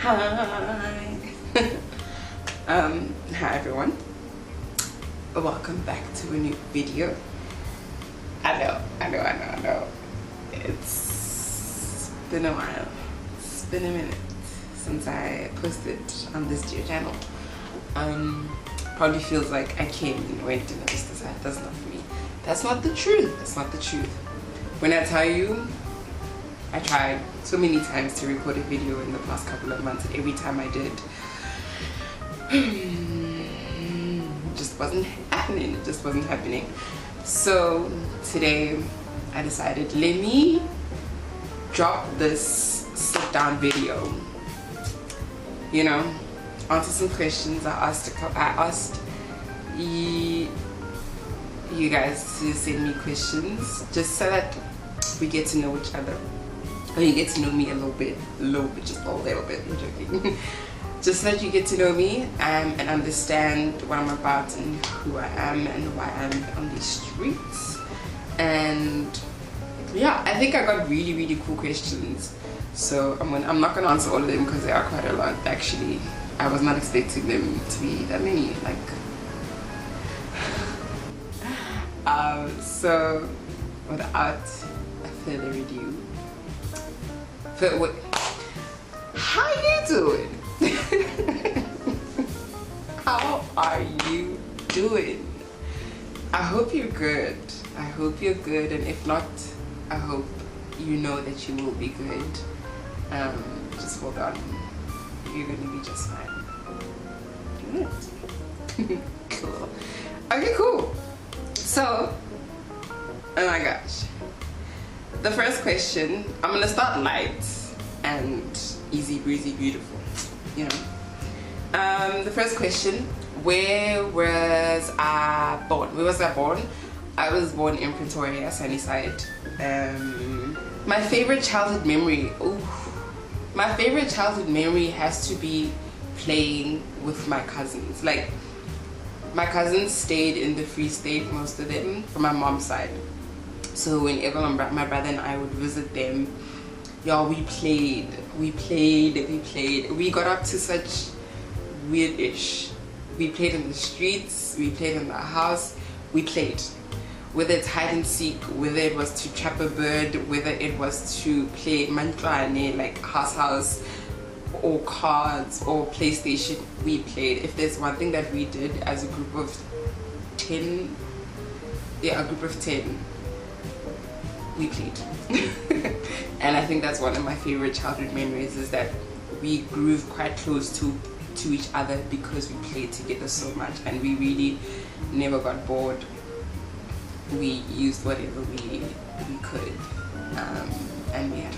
Hi. Hi everyone. Welcome back to a new video. I know. It's been a while. It's been a minute since I posted on this dear channel. Probably feels like I came and went and just decided that's not for me. That's not the truth. That's not the truth. When I tell you, I tried so many times to record a video in the past couple of months, and every time I did, it just wasn't happening. It just wasn't happening. So today I decided, let me drop this sit down video. You know, answer some questions. I asked you guys to send me questions just so that we get to know each other. Or you get to know me a little bit, just a little bit, I'm joking. Just so that you get to know me and understand what I'm about and who I am and why I'm on these streets. And yeah, I think I got really cool questions. So I'm not gonna answer all of them because there are quite a lot. Actually, I was not expecting them to be that many. So without further ado, how you doing? How are you doing? I hope you're good. I hope you're good, and if not, I hope you know that you will be good. Just hold on. You're gonna be just fine. Good. Cool. Okay, cool. So, oh my gosh. The first question, I'm gonna start light and easy breezy beautiful, you know. The first question, where was I born? Where was I born? I was born in Pretoria, Sunnyside. My favorite childhood memory, my favorite childhood memory has to be playing with my cousins. Like, my cousins stayed in the Free State, most of them, from my mom's side. So whenever my brother and I would visit them, y'all, we played. We got up to such weird-ish. We played in the streets, we played in the house, we played. Whether it's hide and seek, whether it was to trap a bird, whether it was to play mantlwane, like house, or cards, or PlayStation, we played. If there's one thing that we did as a group of 10, we played. And I think that's one of my favorite childhood memories, is that we grew quite close to each other because we played together so much, and we really never got bored. We used whatever we could, and we had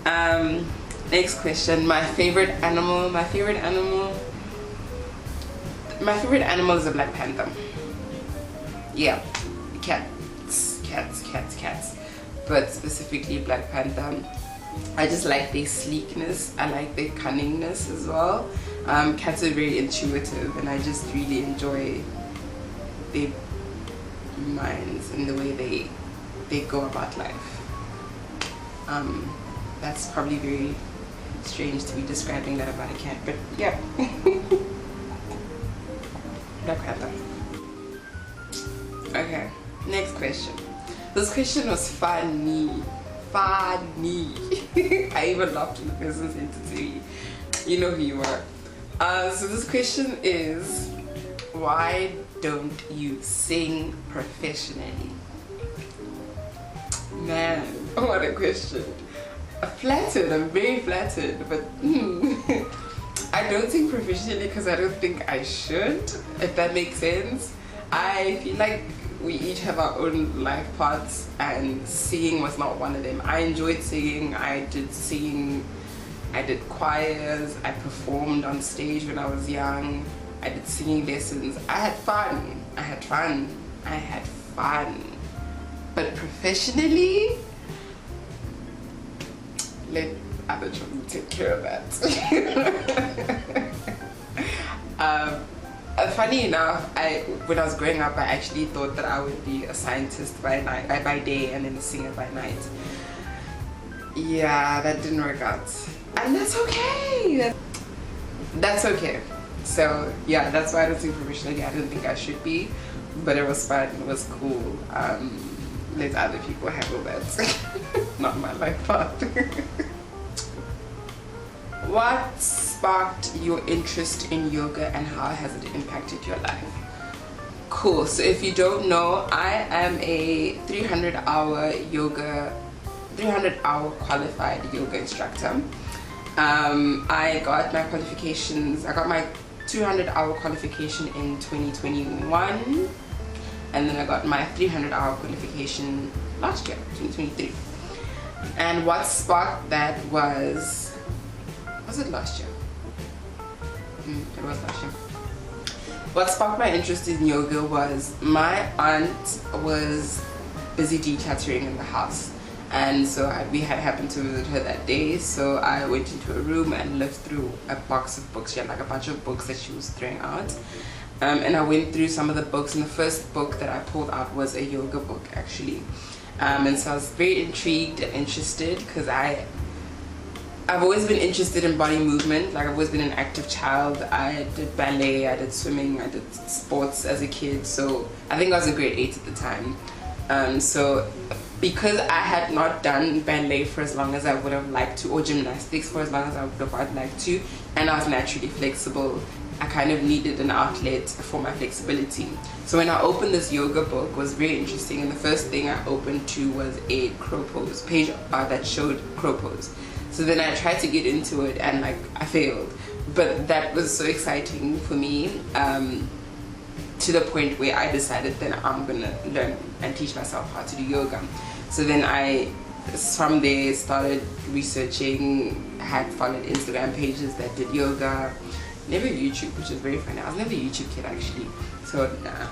fun. Next question, my favorite animal is a black panther. Yeah, cats, but specifically black panther. I just like their sleekness, I like their cunningness as well. Cats are very intuitive, and I just really enjoy their minds and the way they go about life. That's probably very strange to be describing that about a cat, but yeah. Black panther. Okay, next question. This question was funny. I even laughed when the person sent it to me. You know who you are. So this question is, why don't you sing professionally? Man, what a question. I'm very flattered, but I don't sing professionally because I don't think I should, if that makes sense. I feel like we each have our own life paths, and singing was not one of them. I enjoyed singing. I did choirs, I performed on stage when I was young, I did singing lessons. I had fun. But professionally, let other children take care of that. Funny enough, when I was growing up, I actually thought that I would be a scientist by day and then a singer by night. yeah, that didn't work out. And that's okay. That's okay. So yeah, that's why I don't think professionally. I didn't think I should be, but it was fun. It was cool. Let other people handle that. Not my life path. What sparked your interest in yoga and how has it impacted your life? Cool. So if you don't know, I am a 300-hour qualified yoga instructor. I got my qualifications. I got my 200-hour qualification in 2021, and then I got my 300-hour qualification last year, 2023. And what sparked that was it last year? It was last year. What sparked my interest in yoga was my aunt was busy decluttering in the house, and so we had happened to visit her that day. So I went into a room and looked through a box of books. She had like a bunch of books that she was throwing out, and I went through some of the books, and the first book that I pulled out was a yoga book actually. And so I was very intrigued and interested because I've always been interested in body movement. Like, I've always been an active child. I did ballet, I did swimming, I did sports as a kid. So I think I was in grade 8 at the time. So because I had not done ballet for as long as I would have liked to, or gymnastics for as long as I would have liked to, and I was naturally flexible, I kind of needed an outlet for my flexibility. So when I opened this yoga book, it was very interesting, and the first thing I opened to was a crow pose page that showed crow pose. So then I tried to get into it, and like I failed, but that was so exciting for me, to the point where I decided then I'm gonna learn and teach myself how to do yoga. So then I from there started researching, had followed Instagram pages that did yoga, never YouTube, which is very funny. I was never a YouTube kid actually, so nah.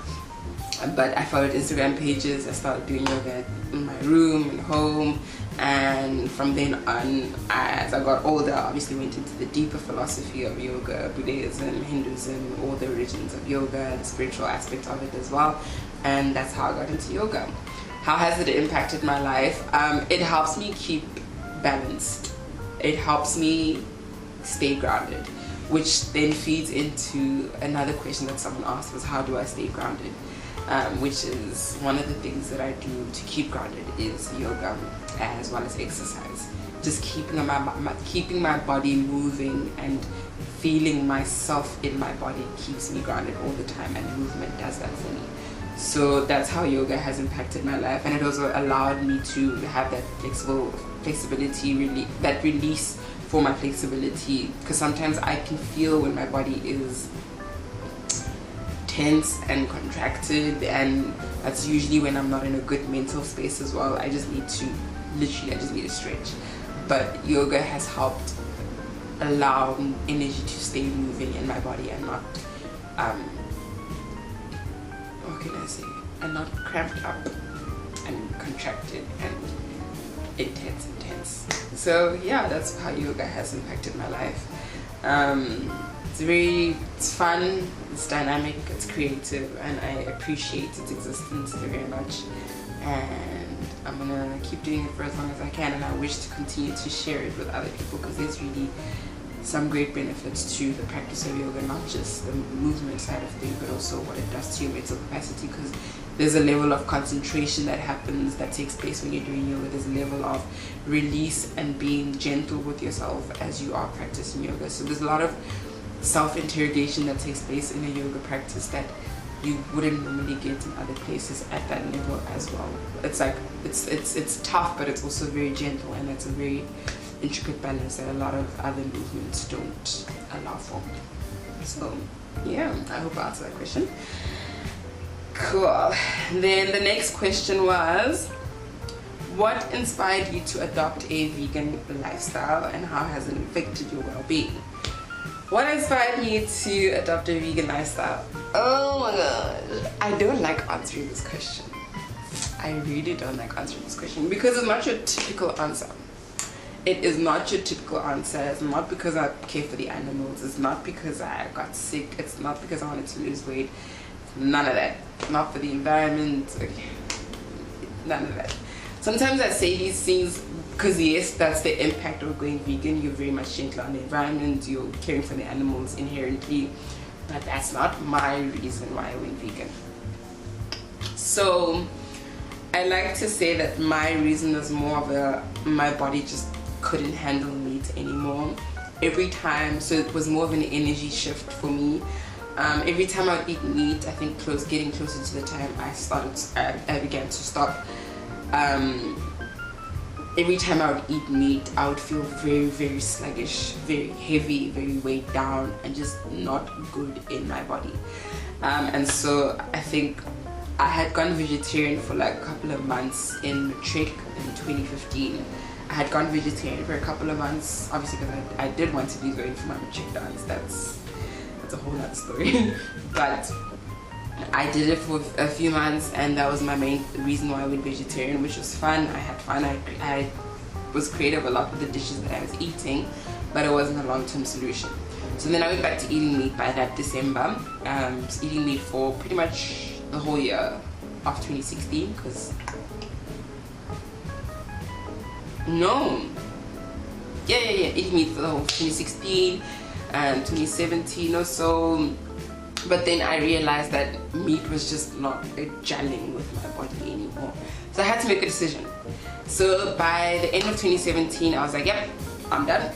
But I followed Instagram pages. I started doing yoga in my room and home, and from then on, as I got older, I obviously went into the deeper philosophy of yoga, Buddhism, Hinduism, all the religions of yoga, the spiritual aspect of it as well, and that's how I got into yoga. How has it impacted my life? It helps me keep balanced. It helps me stay grounded, which then feeds into another question that someone asked, was how do I stay grounded? Which is one of the things that I do to keep grounded is yoga, as well as exercise. Just keeping my body moving and feeling myself in my body keeps me grounded all the time, and movement does that for me. So that's how yoga has impacted my life, and it also allowed me to have that flexibility, that release for my flexibility, because sometimes I can feel when my body is tense and contracted, and that's usually when I'm not in a good mental space as well. I just need to stretch. But yoga has helped allow energy to stay moving in my body and not what can I say, and not cramped up and contracted and intense. So yeah, that's how yoga has impacted my life. It's fun, it's dynamic, it's creative, and I appreciate its existence very much, and I'm gonna keep doing it for as long as I can, and I wish to continue to share it with other people, because there's really some great benefits to the practice of yoga, not just the movement side of things, but also what it does to your mental capacity, because there's a level of concentration that takes place when you're doing yoga. There's a level of release and being gentle with yourself as you are practicing yoga. So there's a lot of self-interrogation that takes place in a yoga practice that you wouldn't normally get in other places at that level as well. It's like it's tough, but it's also very gentle, and it's a very intricate balance that a lot of other movements don't allow for. So yeah, I hope I answered that question. Cool. Then the next question was, what inspired you to adopt a vegan lifestyle, and how has it affected your well-being? What inspired me to adopt a vegan lifestyle? Oh my gosh, I don't like answering this question. I really don't like answering this question, because it's not your typical answer. It is not your typical answer. It's not because I care for the animals. It's not because I got sick. It's not because I wanted to lose weight. None of that. Not for the environment. Okay. None of that. Sometimes I say these things because yes, that's the impact of going vegan. You're very much gentle on the environment, you're caring for the animals inherently, but that's not my reason why I went vegan. So I like to say that my reason was more of my body just couldn't handle meat anymore. Every time, so it was more of an energy shift for me. Every time I would eat meat, I think getting closer to the time I began to stop. Every time I would eat meat, I would feel very, very sluggish, very heavy, very weighed down, and just not good in my body. And so I think I had gone vegetarian for like a couple of months in Matric in 2015. I had gone vegetarian for a couple of months, obviously because I did want to be going for my Matric dance. That's a whole other story. But I did it for a few months, and that was my main reason why I went vegetarian, which was fun. I had fun. I was creative a lot with the dishes that I was eating, but it wasn't a long-term solution. So then I went back to eating meat by that December. Was eating meat for pretty much the whole year of 2016, because eating meat for the whole 2016 and 2017 or so. But then I realized that meat was just not gelling with my body anymore, so I had to make a decision. So by the end of 2017, I was like, yep, I'm done.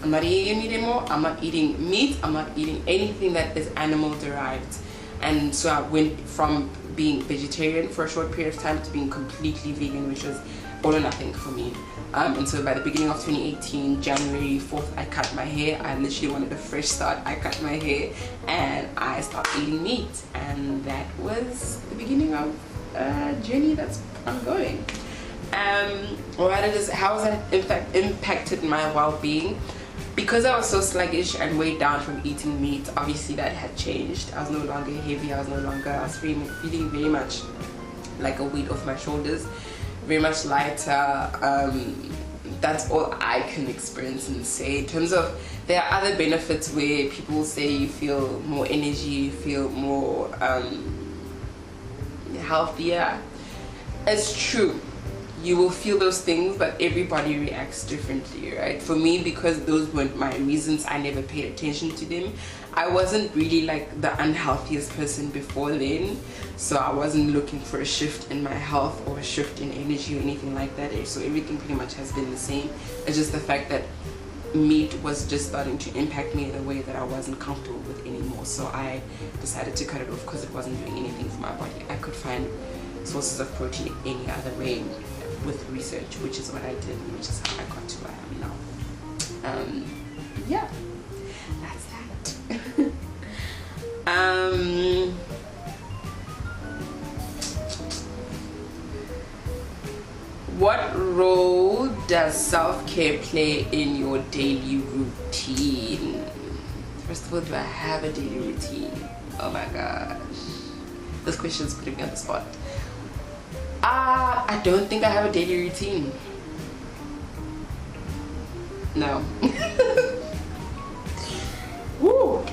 I'm not eating meat anymore. I'm not eating meat. I'm not eating anything that is animal derived. And so I went from being vegetarian for a short period of time to being completely vegan, which was all or nothing for me. And so by the beginning of 2018, January 4th, I cut my hair. I literally wanted a fresh start. I cut my hair and I stopped eating meat. And that was the beginning of a journey that's ongoing. How has that in fact impacted my well-being? Because I was so sluggish and weighed down from eating meat, obviously that had changed. I was no longer heavy. I was feeling very much like a weight off my shoulders, very much lighter. That's all I can experience and say. In terms of, there are other benefits where people say you feel more energy, you feel more healthier. It's true. You will feel those things, but everybody reacts differently, right? For me, because those weren't my reasons, I never paid attention to them. I wasn't really like the unhealthiest person before then, so I wasn't looking for a shift in my health or a shift in energy or anything like that. So everything pretty much has been the same. It's just the fact that meat was just starting to impact me in a way that I wasn't comfortable with anymore. So I decided to cut it off because it wasn't doing anything for my body. I could find sources of protein any other way with research, which is what I did, which is how I got to where I am now. Yeah, that's that. What role does self-care play in your daily routine? First of all, do I have a daily routine? Oh my gosh, this question's putting me on the spot. I don't think I have a daily routine. No. Woo.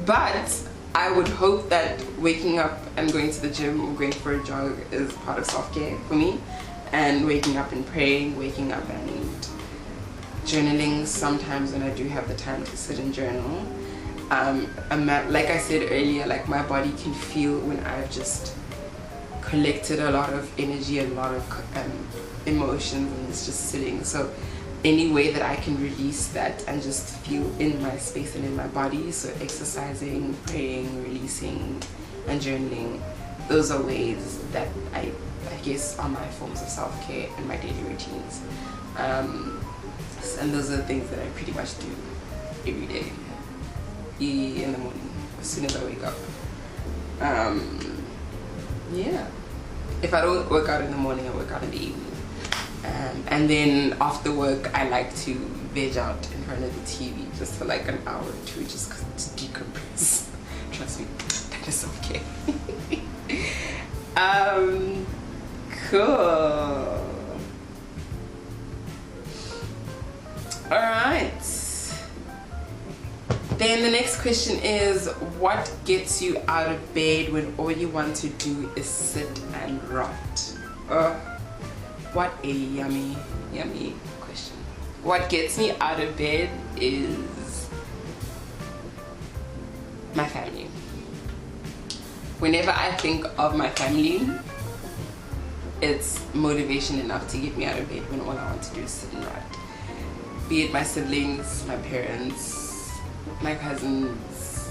But I would hope that waking up and going to the gym or going for a jog is part of self-care for me. And waking up and praying, waking up and journaling sometimes when I do have the time to sit and journal. Like I said earlier, like my body can feel when I've just collected a lot of energy and a lot of emotions, and it's just sitting. So any way that I can release that and just feel in my space and in my body, so exercising, praying, releasing, and journaling, those are ways that I guess are my forms of self-care and my daily routines. And those are the things that I pretty much do every day in the morning as soon as I wake up. Yeah, if I don't work out in the morning, I work out in the evening. And then after work, I like to veg out in front of the TV just for like an hour or two, just to decompress. Trust me, that is okay. Cool. Alright. Then the next question is, what gets you out of bed when all you want to do is sit and rot? What a yummy question. What gets me out of bed is my family. Whenever I think of my family, it's motivation enough to get me out of bed when all I want to do is sit and write. Be it my siblings, my parents, my cousins,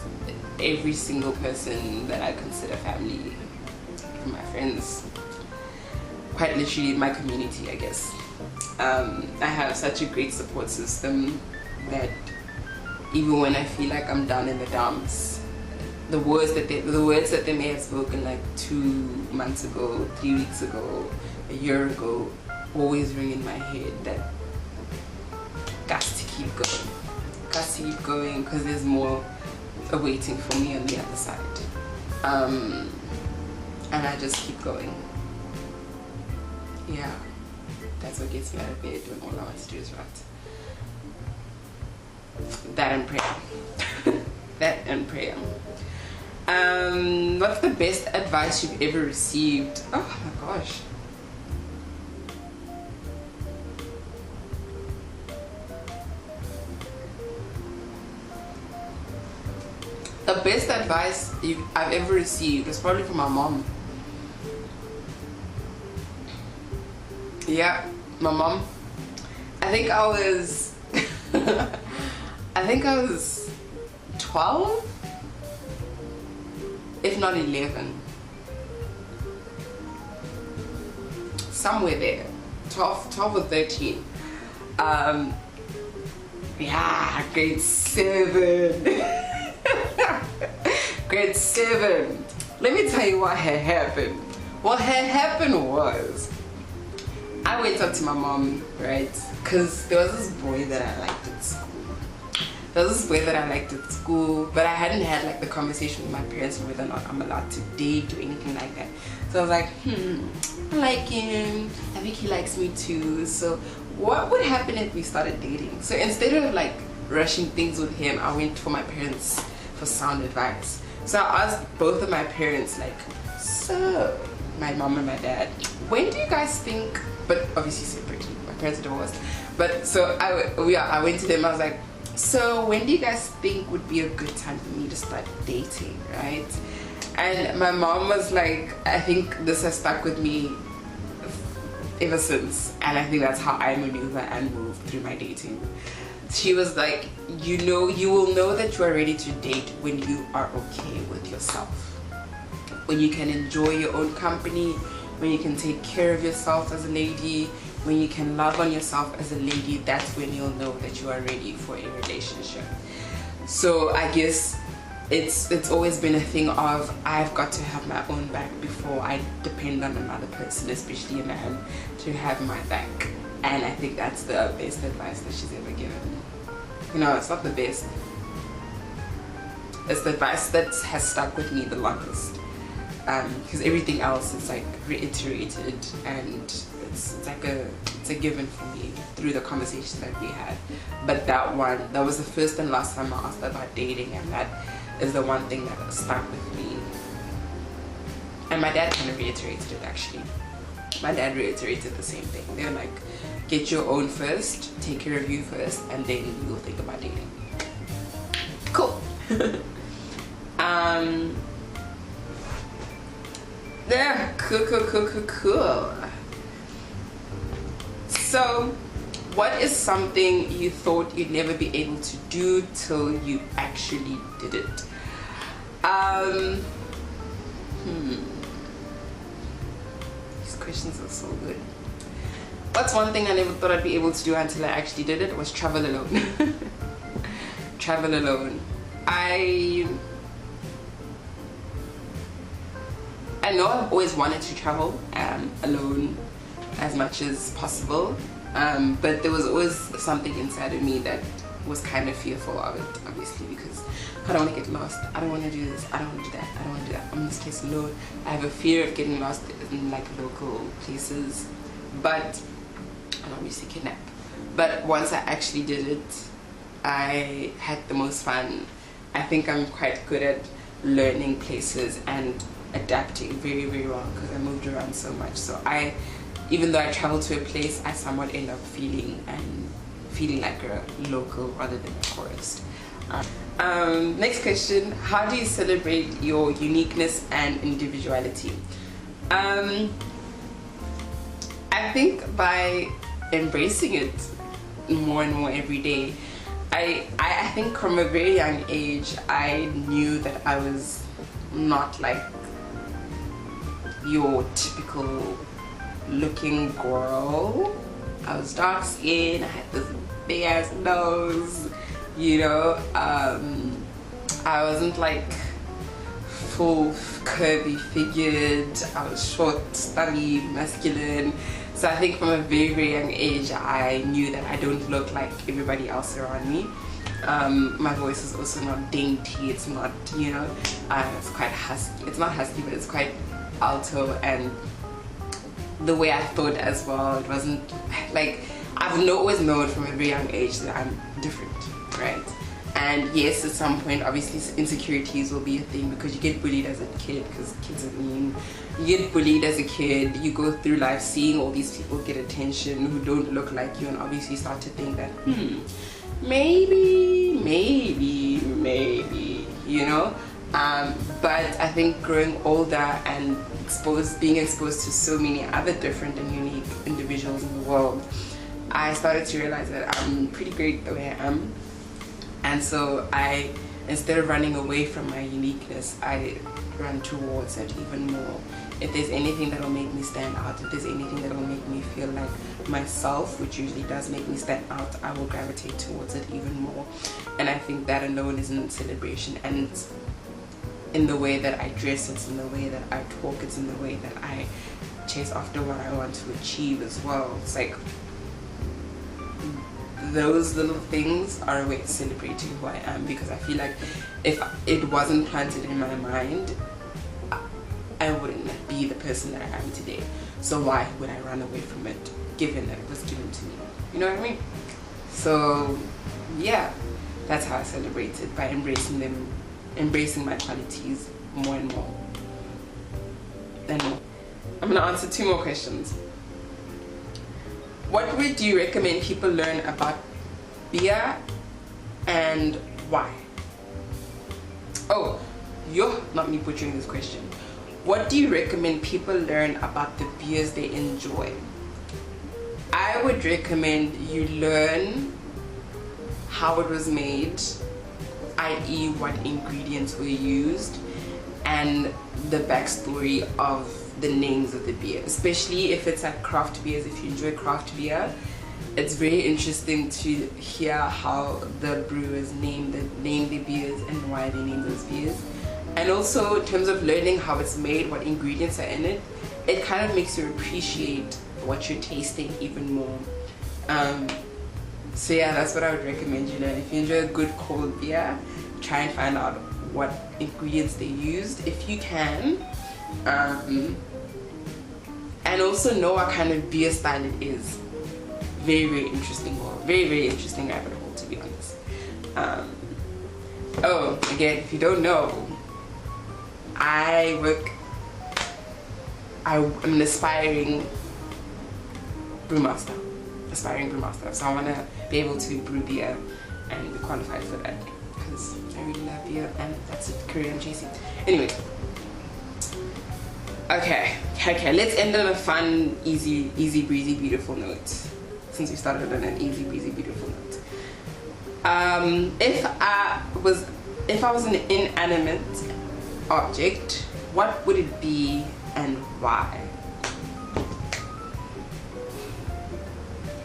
every single person that I consider family, my friends, quite literally my community, I guess. I have such a great support system that even when I feel like I'm down in the dumps, the words that they may have spoken like 2 months ago, 3 weeks ago, a year ago, always ring in my head that got to keep going because there's more awaiting for me on the other side. And I just keep going. Yeah, that's what gets me out of bed when all I want to do is write. That and prayer. That and prayer. What's the best advice you've ever received? Oh my gosh. The best advice I've ever received was probably from my mom. Yeah, my mom. I think I was 12, if not 11, somewhere there, 12 or 13. Yeah, grade 7. Grade 7. Let me tell you what had happened. What had happened was, I went up to my mom, right? Because there was this boy that I liked at school. But I hadn't had like the conversation with my parents on whether or not I'm allowed to date or anything like that. So I was like, I like him. I think he likes me too. So what would happen if we started dating? So instead of like rushing things with him, I went for my parents for sound advice. So I asked both of my parents, like, so my mom and my dad, when do you guys think? But obviously separately. My parents are divorced. But so I went to them. I was like, so when do you guys think would be a good time for me to start dating, right? And my mom was like, I think this has stuck with me ever since, and I think that's how I maneuver and move through my dating. She was like, you will know that you are ready to date when you are okay with yourself, when you can enjoy your own company, when you can take care of yourself as a lady, when you can love on yourself as a lady. That's when you'll know that you are ready for a relationship. So I guess it's always been a thing of, I've got to have my own back before I depend on another person, especially a man, to have my back. And I think that's the best advice that she's ever given. You know, it's not the best, it's the advice that has stuck with me the longest, because everything else is like reiterated, and it's a given for me through the conversations that we had. But that was the first and last time I asked about dating, and that is the one thing that stuck with me. And my dad kind of reiterated it actually. My dad reiterated the same thing. They're like, get your own first, take care of you first, and then you'll think about dating. Cool. Yeah, cool. So, what is something you thought you'd never be able to do till you actually did it? These questions are so good. What's one thing I never thought I'd be able to do until I actually did it? Was travel alone. Travel alone. I know I've always wanted to travel alone as much as possible, but there was always something inside of me that was kind of fearful of it, obviously, because I don't want to get lost, I don't want to do this, I don't want to do that, I don't want to do that. I'm in this place alone. I have a fear of getting lost in like local places, but and obviously kidnap. But once I actually did it, I had the most fun. I think I'm quite good at learning places and adapting very, very well because I moved around so much. So even though I travel to a place, I somewhat end up feeling like a local rather than a tourist. Next question, how do you celebrate your uniqueness and individuality? I think by embracing it more and more every day. I think from a very young age I knew that I was not like your typical looking girl. I was dark skinned, I had this big ass nose, you know. I wasn't like full curvy figured. I was short, stubby, masculine. So I think from a very, very young age I knew that I don't look like everybody else around me. My voice is also not dainty, it's not, you know, it's quite husky. It's not husky, but it's quite alto, and the way I thought as well, it wasn't like, I've always known from a very young age that I'm different, right? And yes, at some point obviously insecurities will be a thing, because you get bullied as a kid, because kids are mean. You get bullied as a kid, you go through life seeing all these people get attention who don't look like you, and obviously start to think that maybe, you know. But I think growing older and being exposed to so many other different and unique individuals in the world, I started to realize that I'm pretty great the way I am. And so instead of running away from my uniqueness, I run towards it even more. If there's anything that will make me stand out, if there's anything that will make me feel like myself, which usually does make me stand out, I will gravitate towards it even more. And I think that alone is in celebration, and it's in the way that I dress, it's in the way that I talk, it's in the way that I chase after what I want to achieve as well. It's like those little things are a way of celebrating who I am, because I feel like if it wasn't planted in my mind, I wouldn't be the person that I am today. So why would I run away from it, given that it was given to me? You know what I mean? So yeah, that's how I celebrate it, by embracing them, embracing my qualities more and more. And I'm gonna answer 2 more questions. What would you recommend people learn about beer, and why? Oh, you're not me butchering this question. What do you recommend people learn about the beers they enjoy? I would recommend you learn how it was made, i.e. what ingredients were used, and the backstory of the names of the beer, especially if it's like craft beers. If you enjoy craft beer, it's very interesting to hear how the brewers name the beers and why they name those beers. And also in terms of learning how it's made, what ingredients are in it, it kind of makes you appreciate what you're tasting even more. So yeah, that's what I would recommend you learn. If you enjoy a good cold beer, try and find out what ingredients they used if you can, and also know what kind of beer style it is. Very, very interesting world. Very, very interesting rabbit hole, to be honest. Oh, again, if you don't know, I'm an aspiring brewmaster. So I want to be able to brew beer and be qualified for that, because I really love beer and that's a career I'm chasing. Anyway, okay, let's end on a fun, easy breezy, beautiful note, since we started on an easy breezy, beautiful note. If I was an inanimate object, what would it be and why?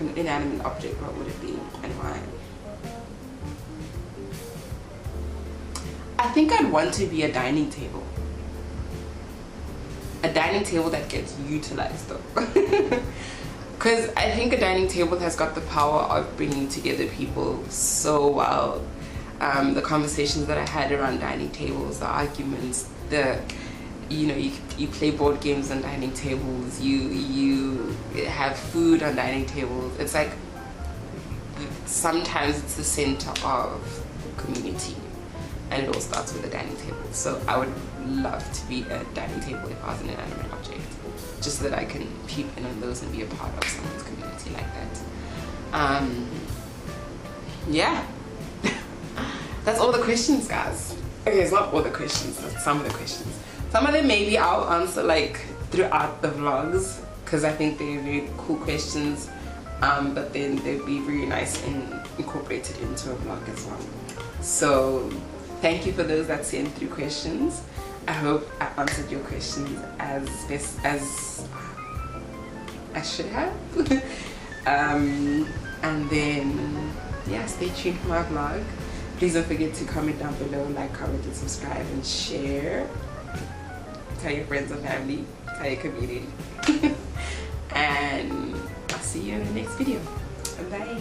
An inanimate object, what would it be and why? I think I'd want to be a dining table. A dining table that gets utilized though. Because I think a dining table has got the power of bringing together people so well. The conversations that I had around dining tables, the arguments, you play board games on dining tables, you have food on dining tables. It's like sometimes it's the center of community, and it all starts with a dining table. So I would love to be a dining table if I was an inanimate object. just so that I can peep in on those and be a part of someone's community like that. Yeah. That's all the questions, guys. Okay, it's not all the questions, that's some of the questions. Some of them maybe I'll answer like throughout the vlogs, because I think they're very cool questions, but then they'll be really nice and incorporated into a vlog as well. So thank you for those that sent through questions. I hope I answered your questions as best as I should have. And then yeah, stay tuned for my vlog. Please don't forget to comment down below, like, comment, and subscribe, and share. Tell your friends and family, tell your community. And I'll see you in the next video. Bye.